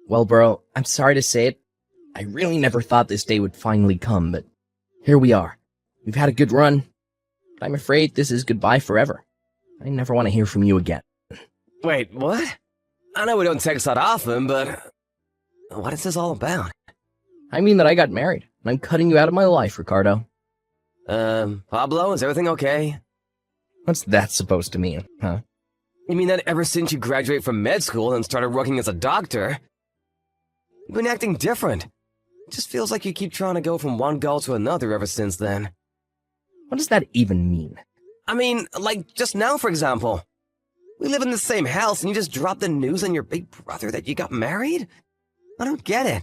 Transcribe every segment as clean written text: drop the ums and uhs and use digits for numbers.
Well, bro, I'm sorry to say it. I really never thought this day would finally come, but here we are. We've had a good run, but I'm afraid this is goodbye forever. I never want to hear from you again. Wait, what? I know we don't text that often, but what is this all about? I mean that I got married, and I'm cutting you out of my life, Ricardo. Pablo, is everything okay? What's that supposed to mean, huh? You mean that ever since you graduated from med school and started working as a doctor, you've been acting different. It just feels like you keep trying to go from one goal to another ever since then. What does that even mean? I mean, like just now, for example. We live in the same house and you just dropped the news on your big brother that you got married? I don't get it.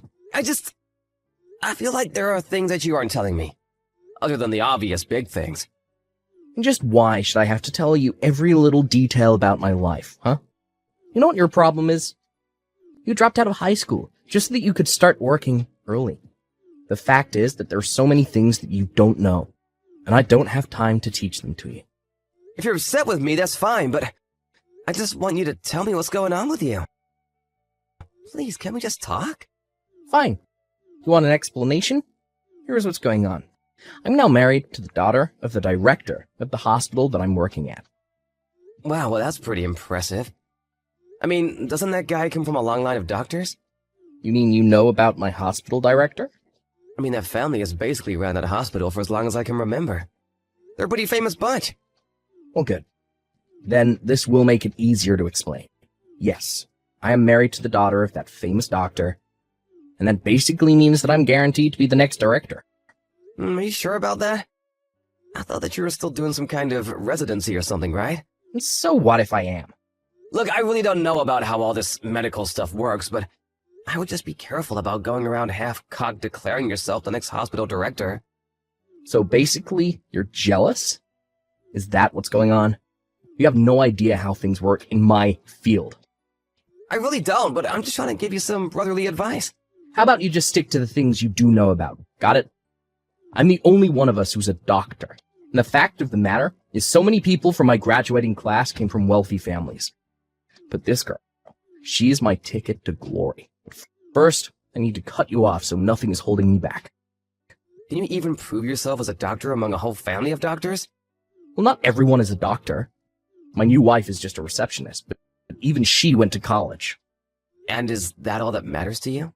I feel like there are things that you aren't telling me. Other than the obvious big things. And just why should I have to tell you every little detail about my life, huh? You know what your problem is? You dropped out of high school just so that you could start working early. The fact is that there are so many things that you don't know, and I don't have time to teach them to you. If you're upset with me, that's fine, but I just want you to tell me what's going on with you. Please, can't we just talk? Fine. You want an explanation? Here's what's going on. I'm now married to the daughter of the director of the hospital that I'm working at. Wow, well that's pretty impressive. I mean, doesn't that guy come from a long line of doctors? You mean you know about my hospital director? I mean, that family has basically ran that hospital for as long as I can remember. They're a pretty famous bunch. Well, good. Then this will make it easier to explain. Yes, I am married to the daughter of that famous doctor, and that basically means that I'm guaranteed to be the next director. Are you sure about that? I thought that you were still doing some kind of residency or something, right? And so what if I am? Look, I really don't know about how all this medical stuff works, but I would just be careful about going around half-cocked declaring yourself the next hospital director. So basically, you're jealous? Is that what's going on? You have no idea how things work in my field. I really don't, but I'm just trying to give you some brotherly advice. How about you just stick to the things you do know about? Got it? I'm the only one of us who's a doctor. And the fact of the matter is so many people from my graduating class came from wealthy families. But this girl, she is my ticket to glory. First, I need to cut you off so nothing is holding me back. Can you even prove yourself as a doctor among a whole family of doctors? Well, not everyone is a doctor. My new wife is just a receptionist, but even she went to college. And is that all that matters to you?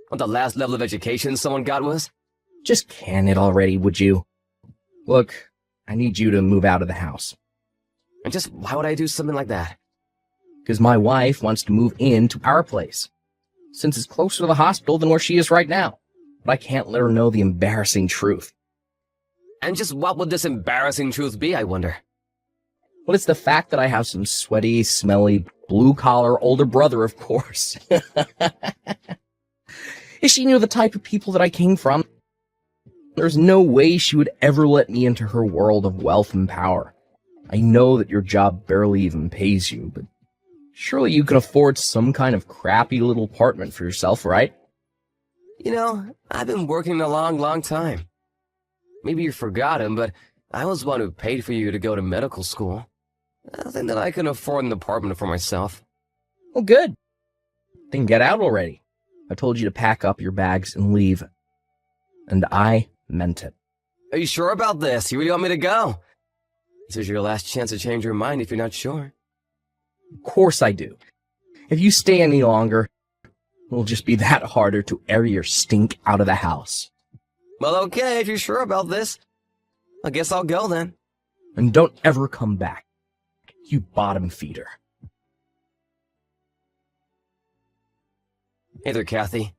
What the last level of education someone got was? Just can it already, would you? Look, I need you to move out of the house. And just why would I do something like that? Because my wife wants to move into our place, since it's closer to the hospital than where she is right now. But I can't let her know the embarrassing truth. And just what would this embarrassing truth be, I wonder? Well, it's the fact that I have some sweaty, smelly, blue-collar older brother, of course. If she knew the type of people that I came from, there's no way she would ever let me into her world of wealth and power. I know that your job barely even pays you, but surely you can afford some kind of crappy little apartment for yourself, right? You know, I've been working a long, long time. Maybe you forgot him, but I was the one who paid for you to go to medical school. I think that I can afford an apartment for myself. Well, good. Then get out already. I told you to pack up your bags and leave. And I meant it. Are you sure about this? You really want me to go? This is your last chance to change your mind if you're not sure. Of course I do. If you stay any longer, it'll just be that harder to air your stink out of the house. Well, okay, if you're sure about this. I guess I'll go then. And don't ever come back, you bottom feeder. Hey there, Kathy.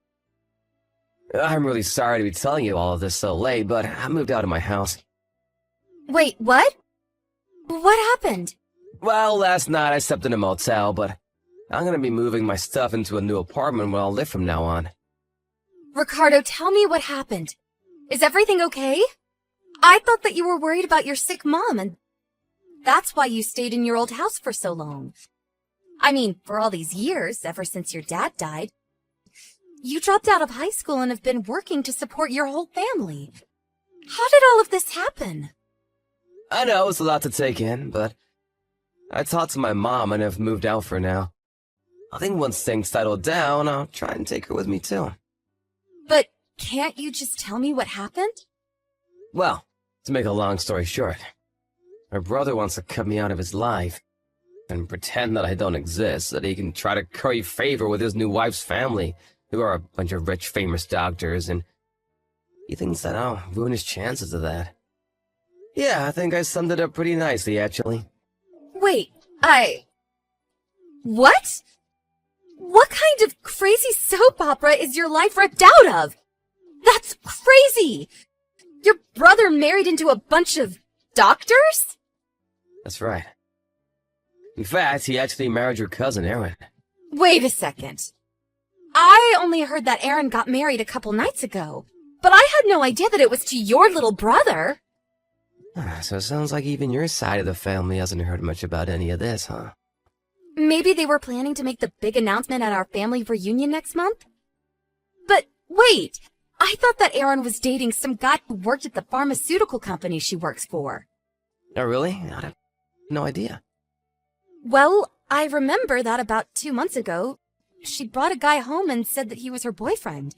I'm really sorry to be telling you all of this so late, but I moved out of my house. Wait, what? What happened? Well, last night I slept in a motel, but I'm gonna be moving my stuff into a new apartment where I'll live from now on. Ricardo, tell me what happened. Is everything okay? I thought that you were worried about your sick mom, and that's why you stayed in your old house for so long. I mean, for all these years, ever since your dad died. You dropped out of high school and have been working to support your whole family. How did all of this happen? I know it's a lot to take in, but I talked to my mom and have moved out for now. I think once things settle down, I'll try and take her with me too. But can't you just tell me what happened? Well, to make a long story short, my brother wants to cut me out of his life and pretend that I don't exist so that he can try to curry favor with his new wife's family, who are a bunch of rich, famous doctors, and he thinks that I'll ruin his chances of that. Yeah, I think I summed it up pretty nicely, actually. Wait, What? What kind of crazy soap opera is your life ripped out of? That's crazy! Your brother married into a bunch of doctors? That's right. In fact, he actually married your cousin, Erin. Wait a second. I only heard that Aaron got married a couple nights ago, but I had no idea that it was to your little brother. So it sounds like even your side of the family hasn't heard much about any of this, huh? Maybe they were planning to make the big announcement at our family reunion next month? But wait, I thought that Aaron was dating some guy who worked at the pharmaceutical company she works for. Oh, really? I have no idea. Well, I remember that about 2 months ago, she brought a guy home and said that he was her boyfriend.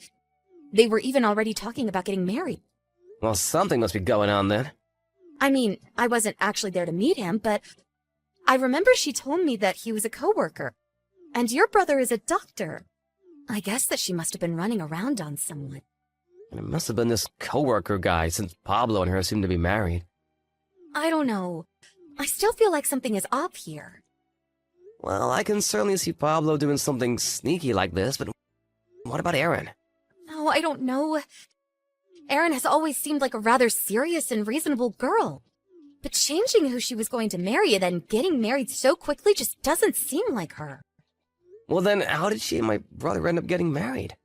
They were even already talking about getting married. Well, something must be going on then. I mean, I wasn't actually there to meet him, but I remember she told me that he was a coworker. And your brother is a doctor. I guess that she must have been running around on someone. And it must have been this coworker guy, since Pablo and her seem to be married. I don't know. I still feel like something is off here. Well, I can certainly see Pablo doing something sneaky like this, but what about Erin? Oh, I don't know. Erin has always seemed like a rather serious and reasonable girl. But changing who she was going to marry and then getting married so quickly just doesn't seem like her. Well then, how did she and my brother end up getting married?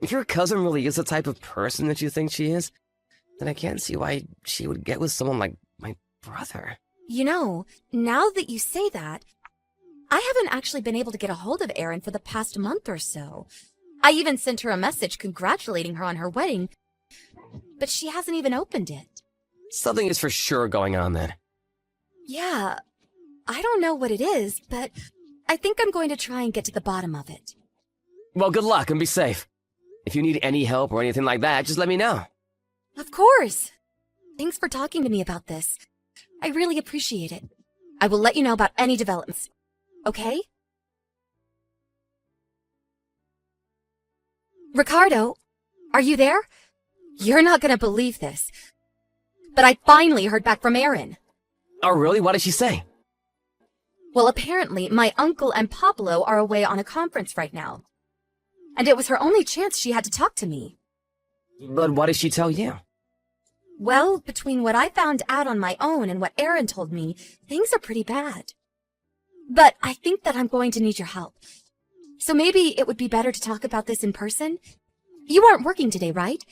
If your cousin really is the type of person that you think she is, then I can't see why she would get with someone like my brother. You know, now that you say that, I haven't actually been able to get a hold of Erin for the past month or so. I even sent her a message congratulating her on her wedding, but she hasn't even opened it. Something is for sure going on then. Yeah, I don't know what it is, but I think I'm going to try and get to the bottom of it. Well, good luck and be safe. If you need any help or anything like that, just let me know. Of course. Thanks for talking to me about this. I really appreciate it. I will let you know about any developments. Okay? Ricardo, are you there? You're not gonna believe this, but I finally heard back from Erin. Oh, really? What did she say? Well, apparently, my uncle and Pablo are away on a conference right now. And it was her only chance she had to talk to me. But what did she tell you? Well, between what I found out on my own and what Erin told me, things are pretty bad. But I think that I'm going to need your help. So maybe it would be better to talk about this in person? You aren't working today, right?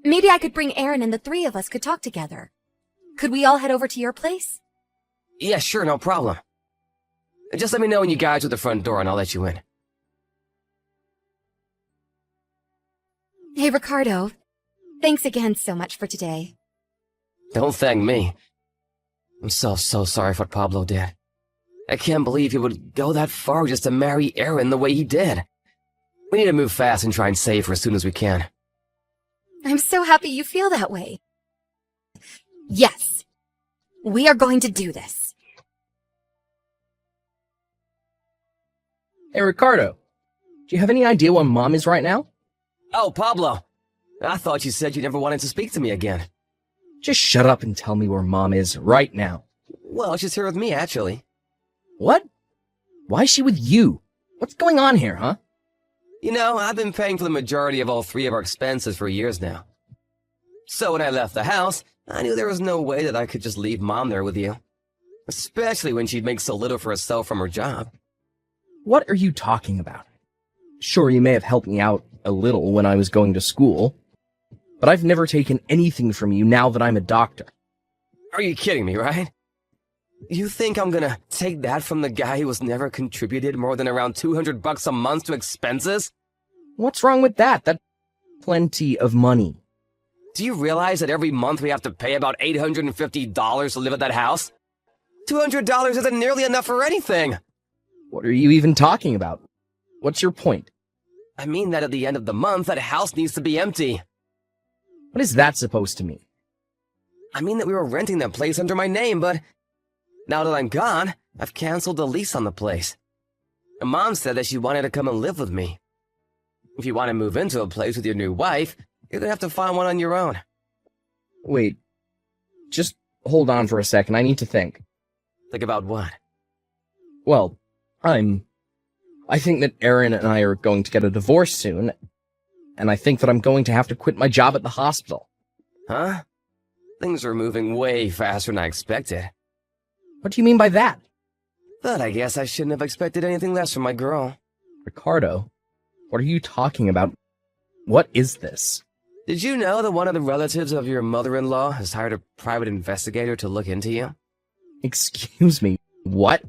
Maybe I could bring Erin and the three of us could talk together. Could we all head over to your place? Yeah, sure, no problem. Just let me know when you guys are at the front door and I'll let you in. Hey, Ricardo. Thanks again so much for today. Don't thank me. I'm so sorry for what Pablo did. I can't believe he would go that far just to marry Erin the way he did. We need to move fast and try and save her as soon as we can. I'm so happy you feel that way. Yes, we are going to do this. Hey, Ricardo. Do you have any idea where Mom is right now? Oh, Pablo. I thought you said you never wanted to speak to me again. Just shut up and tell me where Mom is right now. Well, she's here with me, actually. What? Why is she with you? What's going on here, huh? You know, I've been paying for the majority of all three of our expenses for years now. So when I left the house, I knew there was no way that I could just leave Mom there with you. Especially when she'd make so little for herself from her job. What are you talking about? Sure, you may have helped me out a little when I was going to school, but I've never taken anything from you now that I'm a doctor. Are you kidding me, right? You think I'm gonna take that from the guy who has never contributed more than around $200 a month to expenses? What's wrong with that? That's plenty of money. Do you realize that every month we have to pay about $850 to live at that house? $200 isn't nearly enough for anything. What are you even talking about? What's your point? I mean that at the end of the month, that house needs to be empty. What is that supposed to mean? I mean that we were renting that place under my name, but now that I'm gone, I've canceled the lease on the place. And Mom said that she wanted to come and live with me. If you want to move into a place with your new wife, you're gonna have to find one on your own. Wait, just hold on for a second. I need to think. Think about what? Well, I think that Aaron and I are going to get a divorce soon, and I think that I'm going to have to quit my job at the hospital. Huh? Things are moving way faster than I expected. What do you mean by that? But I guess I shouldn't have expected anything less from my girl. Ricardo, what are you talking about? What is this? Did you know that one of the relatives of your mother-in-law has hired a private investigator to look into you? Excuse me, what?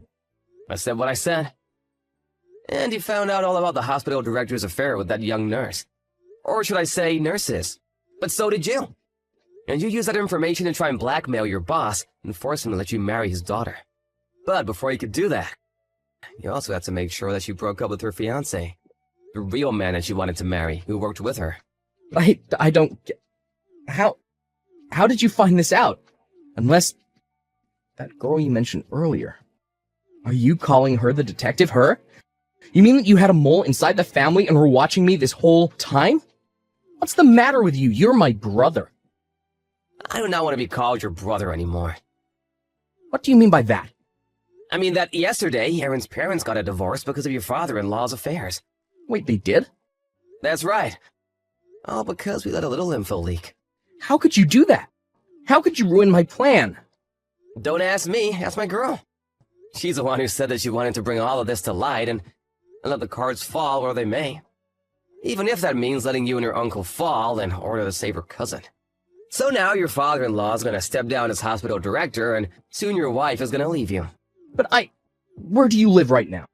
I said what I said. And he found out all about the hospital director's affair with that young nurse. Or should I say nurses. But so did you. And you used that information to try and blackmail your boss and force him to let you marry his daughter. But before you could do that, you also had to make sure that she broke up with her fiancé, the real man that she wanted to marry, who worked with her. I don't get... How did you find this out? Unless... that girl you mentioned earlier. Are you calling her the detective, her? You mean that you had a mole inside the family and were watching me this whole time? What's the matter with you? You're my brother. I do not want to be called your brother anymore. What do you mean by that? I mean that yesterday, Aaron's parents got a divorce because of your father-in-law's affairs. Wait, they did? That's right. All because we let a little info leak. How could you do that? How could you ruin my plan? Don't ask me, ask my girl. She's the one who said that she wanted to bring all of this to light and let the cards fall where they may. Even if that means letting you and your uncle fall in order to save her cousin. So now your father-in-law is going to step down as hospital director, and soon your wife is going to leave you. But where do you live right now?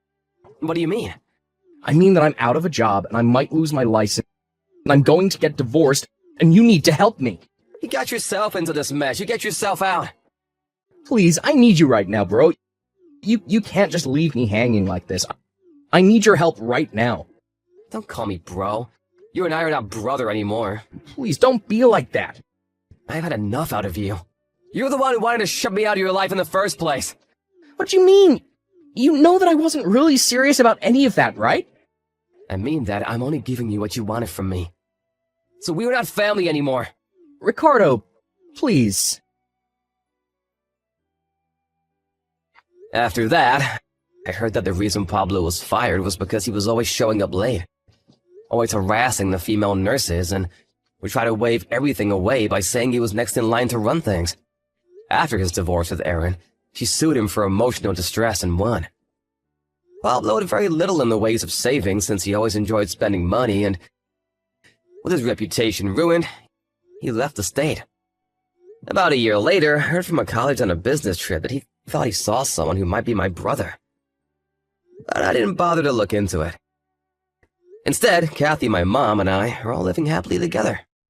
What do you mean? I mean that I'm out of a job and I might lose my license, and I'm going to get divorced, and you need to help me. You got yourself into this mess. You get yourself out. Please, I need you right now, bro. You can't just leave me hanging like this. I need your help right now. Don't call me bro. You and I are not brother anymore. Please, don't be like that. I've had enough out of you. You're the one who wanted to shut me out of your life in the first place. What do you mean? You know that I wasn't really serious about any of that, right? I mean that I'm only giving you what you wanted from me. So we're not family anymore. Ricardo, please. After that, I heard that the reason Pablo was fired was because he was always showing up late. Always harassing the female nurses, and would try to wave everything away by saying he was next in line to run things. After his divorce with Aaron, she sued him for emotional distress and won. Pablo had very little in the ways of saving since he always enjoyed spending money, and with his reputation ruined, he left the state. About a year later, I heard from a college on a business trip that he thought he saw someone who might be my brother. But I didn't bother to look into it. Instead, Kathy, my mom, and I are all living happily together.